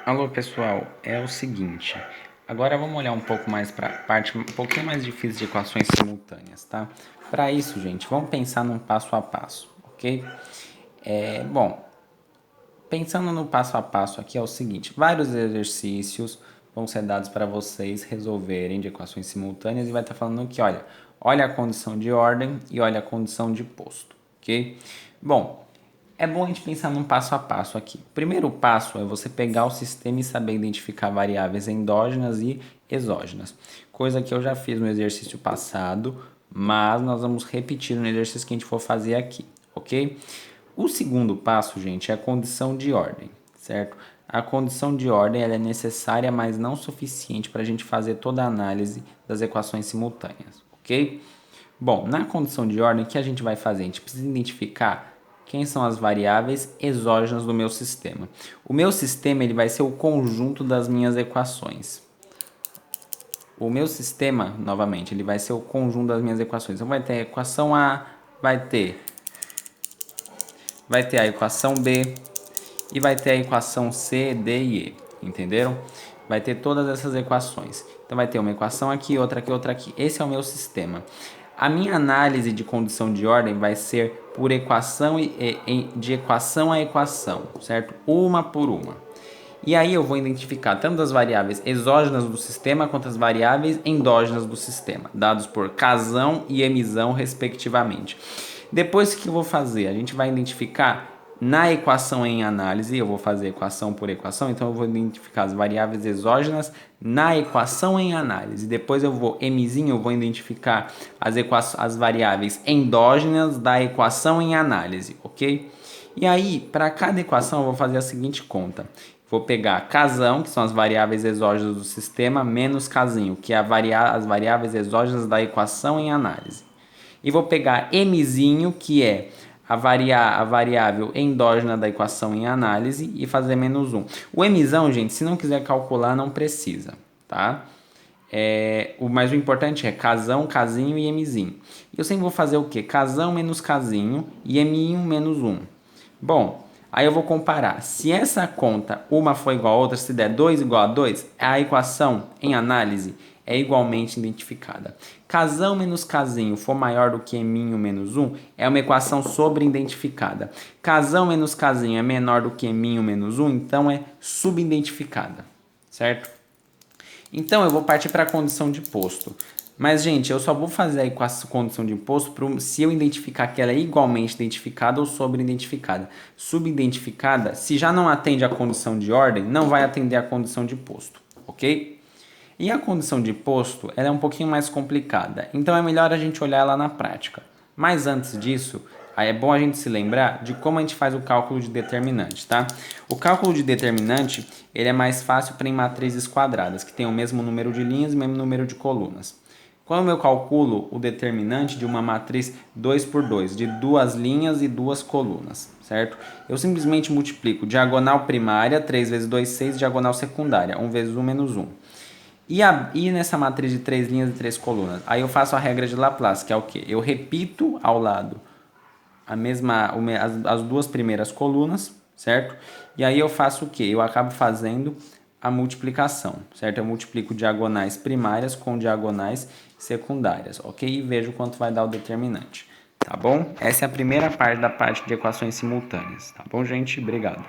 Alô pessoal, é o seguinte, agora vamos olhar um pouco mais para a parte um pouquinho mais difícil de equações simultâneas, tá? Para isso, gente, vamos pensar num passo a passo, ok? Bom, pensando no passo a passo aqui é o seguinte, vários exercícios vão ser dados para vocês resolverem de equações simultâneas e vai estar falando que, olha a condição de ordem e olha a condição de posto, ok? Bom, é bom a gente pensar num passo a passo aqui. O primeiro passo é você pegar o sistema e saber identificar variáveis endógenas e exógenas, coisa que eu já fiz no exercício passado, mas nós vamos repetir no exercício que a gente for fazer aqui, ok? O segundo passo, gente, é a condição de ordem, certo? A condição de ordem ela é necessária, mas não suficiente para a gente fazer toda a análise das equações simultâneas, ok? Bom, na condição de ordem, o que a gente vai fazer? A gente precisa identificar quem são as variáveis exógenas do meu sistema. O meu sistema ele vai ser o conjunto das minhas equações. O meu sistema, novamente, ele vai ser o conjunto das minhas equações. Então vai ter a equação A, vai ter a equação B e vai ter a equação C, D e E, entenderam? Vai ter todas essas equações. Então vai ter uma equação aqui, outra aqui, outra aqui. Esse é o meu sistema. A minha análise de condição de ordem vai ser por equação de equação a equação, certo? Uma por uma. E aí eu vou identificar tanto as variáveis exógenas do sistema quanto as variáveis endógenas do sistema, dados por casão e emissão respectivamente. Depois o que eu vou fazer? A gente vai identificar na equação em análise, eu vou fazer equação por equação, então eu vou identificar as variáveis exógenas na equação em análise. Depois eu vou, eu vou identificar as variáveis endógenas da equação em análise, ok? E aí, para cada equação, eu vou fazer a seguinte conta. Vou pegar casão, que são as variáveis exógenas do sistema, menos casinho, que é as variáveis exógenas da equação em análise. E vou pegar mzinho, que é a variável endógena da equação em análise, e fazer menos 1. O mzão, gente, se não quiser calcular, não precisa, tá? Mas o importante é casão, casinho e mzinho. Eu sempre vou fazer o quê? Casão menos casinho e m1 menos 1. Bom, aí eu vou comparar. Se essa conta, uma for igual a outra, se der 2 igual a 2, a equação em análise é igualmente identificada. Casão menos casinho for maior do que m1 menos 1, é uma equação sobreidentificada. Casão menos casinho é menor do que m1 menos 1, então é subidentificada, certo? Então eu vou partir para a condição de posto. Mas, gente, eu só vou fazer aí com a condição de imposto se eu identificar que ela é igualmente identificada ou sobreidentificada. Subidentificada, se já não atende à condição de ordem, não vai atender à condição de posto, ok? E a condição de posto, ela é um pouquinho mais complicada, então é melhor a gente olhar ela na prática. Mas antes disso, aí é bom a gente se lembrar de como a gente faz o cálculo de determinante, tá? O cálculo de determinante, ele é mais fácil para em matrizes quadradas, que tem o mesmo número de linhas e o mesmo número de colunas. Quando eu calculo o determinante de uma matriz 2 por 2, de duas linhas e duas colunas, certo? Eu simplesmente multiplico diagonal primária, 3 vezes 2, 6, diagonal secundária, 1 vezes 1 menos 1. E nessa matriz de 3 linhas e 3 colunas? Aí eu faço a regra de Laplace, que é o quê? Eu repito ao lado as duas primeiras colunas, certo? E aí eu faço o quê? Eu acabo fazendo a multiplicação, certo? Eu multiplico diagonais primárias com diagonais secundárias, ok? E vejo quanto vai dar o determinante, tá bom? Essa é a primeira parte da parte de equações simultâneas, tá bom, gente? Obrigado.